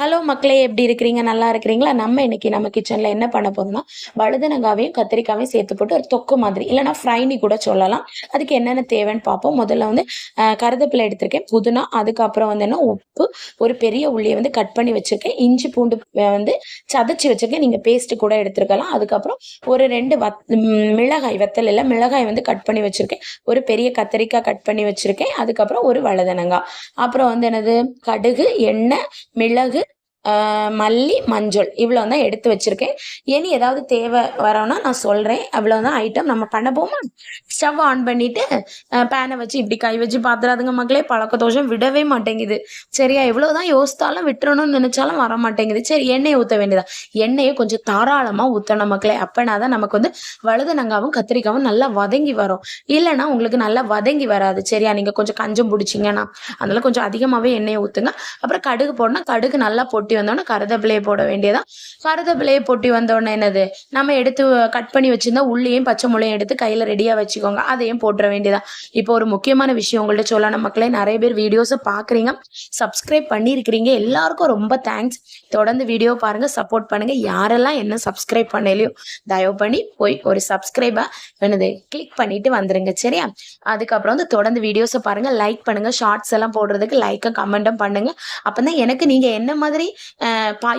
Hello மக்களே, எப்படி இருக்கிறீங்க? நல்லா இருக்கிறீங்களா? நம்ம இன்னைக்கு நம்ம கிச்சன்ல என்ன பண்ண போறோம்னா, வழுதனங்காவையும் கத்திரிக்காவையும் சேர்த்து போட்டு ஒரு தொக்கு மாதிரி இல்லைன்னா ஃப்ரைனி கூட சொல்லலாம். அதுக்கு என்னென்ன தேவைன்னு பார்ப்போம். முதல்ல வந்து கருவேப்பிலை எடுத்திருக்கேன், புதினா, அதுக்கப்புறம் வந்து என்ன உப்பு, ஒரு பெரிய உள்ளியை வந்து கட் பண்ணி வச்சிருக்கேன், இஞ்சி பூண்டு வந்து சதைச்சி வச்சிருக்கேன். நீங்க பேஸ்ட் கூட எடுத்துருக்கலாம். அதுக்கப்புறம் ஒரு 2 மிளகாய், வெத்தலை இல்லை மிளகாய் வந்து கட் பண்ணி வச்சிருக்கேன். ஒரு பெரிய கத்திரிக்காய் கட் பண்ணி வச்சிருக்கேன். அதுக்கப்புறம் ஒரு வழுதனங்காய், அப்புறம் வந்து என்னது கடுகு, எண்ணெய், மிளகு, மல்லி, மஞ்சள் இவ்வளோ தான் எடுத்து வச்சிருக்கேன். இனி ஏதாவது தேவை வரோன்னா நான் சொல்கிறேன். அவ்வளோதான் ஐட்டம். நம்ம பண்ண போமா? ஸ்டவ் ஆன் பண்ணிவிட்டு பேனை வச்சு இப்படி கை வச்சு பார்த்துறாதுங்க மக்களே. பழக்க தோஷம் விடவே மாட்டேங்குது. சரியா? எவ்வளோ தான் யோசித்தாலும் விட்டுறணும்னு நினச்சாலும் வர மாட்டேங்குது. சரி, எண்ணெயை ஊற்ற வேண்டியதா. எண்ணெயை கொஞ்சம் தாராளமாக ஊற்றணும் மக்களே. அப்போனா தான் நமக்கு வந்து வழுதனங்காவும் கத்திரிக்காவும் நல்லா வதங்கி வரும். இல்லைன்னா உங்களுக்கு நல்லா வதங்கி வராது. சரியா? நீங்கள் கொஞ்சம் கஞ்சம் பிடிச்சிங்கன்னா அதனால் கொஞ்சம் அதிகமாகவே எண்ணெயை ஊற்றுங்க. அப்புறம் கடுகு போடணும். கடுகு நல்லா பொட்டி வந்தோடனே கருவேப்பிலையை போட வேண்டியதான். கருவேப்பிலையை பொட்டி வந்தோடனே என்னது, நம்ம எடுத்து கட் பண்ணி வச்சிருந்தா உள்ளியும் பச்சை மிளகையும் எடுத்து கையில் ரெடியாக வச்சுக்கோங்க. அதையும் போட்டுற வேண்டியதான். இப்போ ஒரு முக்கியமான விஷயம் உங்கள்கிட்ட சொல்லணும் மக்களே. நிறைய பேர் வீடியோஸை பார்க்குறீங்க, சப்ஸ்கிரைப் பண்ணியிருக்கிறீங்க. எல்லாருக்கும் ரொம்ப தேங்க்ஸ். தொடர்ந்து வீடியோ பாருங்கள், சப்போர்ட் பண்ணுங்கள். யாரெல்லாம் என்ன சப்ஸ்கிரைப் பண்ணலையோ தயவு பண்ணி போய் ஒரு சப்ஸ்கிரைபாக என்னது கிளிக் பண்ணிட்டு வந்துருங்க. சரியா? அதுக்கப்புறம் வந்து தொடர்ந்து வீடியோஸை பாருங்கள், லைக் பண்ணுங்கள். ஷார்ட்ஸ் எல்லாம் போடுறதுக்கு லைக்கும் கமெண்ட்டும் பண்ணுங்கள். அப்போ தான் எனக்கு நீங்கள் என்ன மாதிரி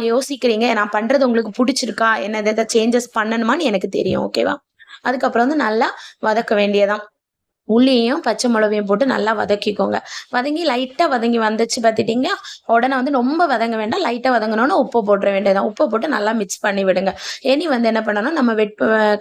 யோசிக்கிறீங்க, நான் பண்றது உங்களுக்கு பிடிச்சிருக்கா, என்ன எதாவது சேஞ்சஸ் பண்ணணுமான்னு எனக்கு தெரியும். ஓகேவா? அதுக்கப்புறம் வந்து நல்லா வதக்க வேண்டியதான். உள்ளியையும் பச்சை மிளகையும் போட்டு நல்லா வதக்கிக்கோங்க. வதங்கி லைட்டாக வதங்கி வந்துச்சு பார்த்துட்டிங்க. உடனே வந்து ரொம்ப வதங்க வேண்டாம், லைட்டாக வதங்கினோன்னா உப்பு போட்டுற வேண்டியதான். உப்பை போட்டு நல்லா மிக்ஸ் பண்ணி விடுங்க. இனி வந்து என்ன பண்ணணும், நம்ம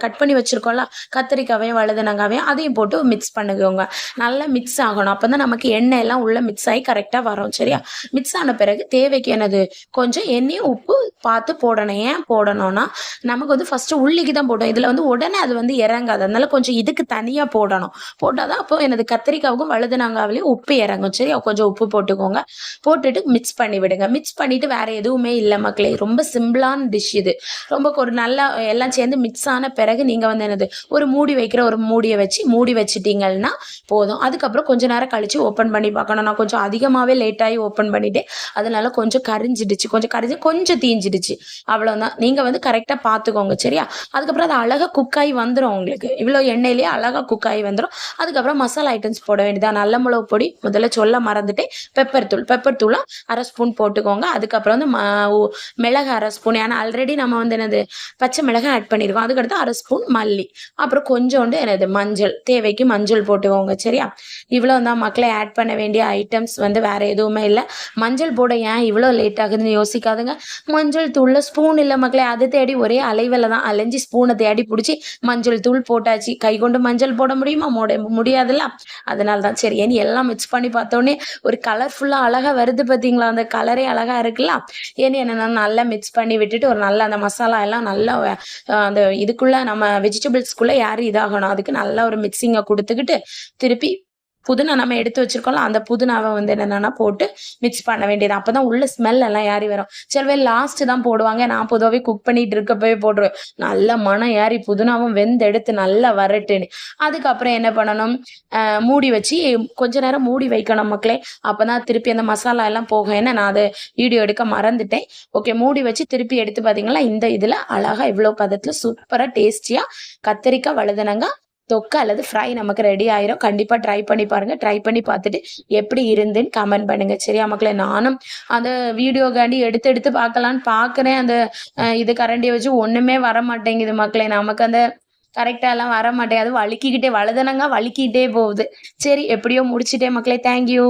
கட் பண்ணி வச்சுருக்கோம்ல கத்திரிக்காவையும் வழுதனங்காவையும் அதையும் போட்டு மிக்ஸ் பண்ணிக்கோங்க. நல்லா மிக்ஸ் ஆகணும். அப்போ தான் நமக்கு எண்ணெய் எல்லாம் உள்ளே மிக்ஸ் ஆகி கரெக்டாக வரும். சரியா? மிக்ஸ் ஆன பிறகு தேவைக்கு என்னது கொஞ்சம் எண்ணெயும் உப்பு பார்த்து போடணும். ஏன் போடணும்னா, நமக்கு வந்து ஃபஸ்ட்டு உள்ளிக்கு தான் போட்டோம். இதில் வந்து உடனே அது வந்து இறங்காது. அதனால கொஞ்சம் இதுக்கு தனியாக போடணும். போட்டாதான் அப்போ எனது கத்திரிக்காவுக்கும் வழுதனங்காவிலையும் உப்பு இறங்கும். சரி, கொஞ்சம் உப்பு போட்டுக்கோங்க. போட்டுட்டு மிக்ஸ் பண்ணி விடுங்க. மிக்ஸ் பண்ணிட்டு வேற எதுவுமே இல்லை மக்களே. ரொம்ப சிம்பிளான டிஷ் இது. ரொம்ப ஒரு நல்லா எல்லாம் சேர்ந்து மிக்ஸ் ஆன பிறகு நீங்கள் வந்து என்னது ஒரு மூடி வைக்கிற ஒரு மூடியை வச்சு மூடி வச்சுட்டீங்கன்னா போதும். அதுக்கப்புறம் கொஞ்ச நேரம் கழிச்சு ஓப்பன் பண்ணி பார்க்கணும். நான் கொஞ்சம் அதிகமாகவே லேட்டாகி ஓப்பன் பண்ணிட்டேன். அதனால கொஞ்சம் கரிஞ்சிடுச்சு, கொஞ்சம் தீஞ்சிடுச்சு. அவ்வளோதான். நீங்கள் வந்து கரெக்டாக பார்த்துக்கோங்க. சரியா? அதுக்கப்புறம் அது அழகாக குக்காகி வந்துடும். உங்களுக்கு இவ்வளோ எண்ணெயிலேயே அழகாக குக்காகி வந்துடும். அதுக்கப்புறம் மசாலா ஐட்டம்ஸ் போட வேண்டியதான். நல்ல மிளகு பொடி முதல்ல சொல்ல மறந்துட்டேன். பெப்பர் தூளும் 1/2 ஸ்பூன் போட்டுக்கோங்க. அதுக்கப்புறம் வந்து மிளகு 1/2 ஸ்பூன். ஏன்னா ஆல்ரெடி நம்ம வந்து என்னது பச்சை மிளகாய் ஆட் பண்ணியிருக்கோம். அதுக்கடுத்து 1/2 ஸ்பூன் மல்லி, அப்புறம் கொஞ்சோண்டு என்னது மஞ்சள், தேவைக்கு மஞ்சள் போட்டுக்கோங்க. சரியா? இவ்வளோ தான் மக்களை ஆட் பண்ண வேண்டிய ஐட்டம்ஸ். வந்து வேற எதுவுமே இல்லை. மஞ்சள் போட ஏன் இவ்வளோ லேட் ஆகுதுன்னு யோசிக்காதுங்க. மஞ்சள் தூள்ல ஸ்பூன் இல்லை மக்களே. அது தேடி ஒரே அலைவில் தான் அலைஞ்சி ஸ்பூனை தேடி பிடிச்சி மஞ்சள் தூள் போட்டாச்சு. கை கொண்டு மஞ்சள் போட முடியுமா? முடியாதுல்ல. அதனால தான். சரி, ஏன்னு எல்லாம் மிக்ஸ் பண்ணி பார்த்தோன்னே ஒரு கலர்ஃபுல்லாக அழகாக வருது பார்த்தீங்களா? அந்த கலரே அழகாக இருக்குல்ல. ஏன்னு என்னென்னா நல்லா மிக்ஸ் பண்ணி விட்டுட்டு ஒரு நல்ல அந்த மசாலா எல்லாம் நல்லா அந்த இதுக்குள்ளே நம்ம வெஜிடபிள்ஸ்குள்ளே யாரும் இதாகணும். அதுக்கு நல்லா ஒரு மிக்சிங்கை கொடுத்துக்கிட்டு திருப்பி புதினா நம்ம எடுத்து வச்சிருக்கோம்ல அந்த புதினாவை வந்து என்னென்னா போட்டு மிக்ஸ் பண்ண வேண்டியது. அப்போ தான் உள்ள ஸ்மெல் எல்லாம் ஏறி வரும். சில பேர் லாஸ்ட்டு தான் போடுவாங்க. நான் பொதுவாகவே குக் பண்ணிட்டு இருக்கப்பவே போடுவேன். நல்லா மனம் ஏறி புதினாவும் வெந்தெடுத்து நல்லா வரட்டுன்னு. அதுக்கப்புறம் என்ன பண்ணணும், மூடி வச்சு கொஞ்ச நேரம் மூடி வைக்கணும் மக்களே. அப்போ தான் திருப்பி அந்த மசாலா எல்லாம் போகும். ஏன்னா நான் அதை வீடியோ எடுக்க மறந்துட்டேன். ஓகே, மூடி வச்சு திருப்பி எடுத்து பார்த்தீங்களா, இந்த இதில் அழகாக இவ்வளோ பதத்தில் சூப்பராக டேஸ்டியாக கத்திரிக்காய் வழுதனங்காய் தொக்கு அல்லது ஃப்ரை நமக்கு ரெடி ஆயிரும். கண்டிப்பாக ட்ரை பண்ணி பாருங்கள். ட்ரை பண்ணி பார்த்துட்டு எப்படி இருந்துன்னு கமெண்ட் பண்ணுங்கள். சரியா மக்களே? நானும் அந்த வீடியோக்காண்டி எடுத்து பார்க்கலான்னு பார்க்குறேன். அந்த இது கரண்டியை வச்சு ஒன்றுமே வர மாட்டேங்குது மக்களே. நமக்கு அந்த கரெக்டாக எல்லாம் வர மாட்டேங்குது. வழுக்கிக்கிட்டே வழுதனங்க வழுக்கிட்டே போகுது. சரி, எப்படியோ முடிச்சுட்டே மக்களே. தேங்க்யூ.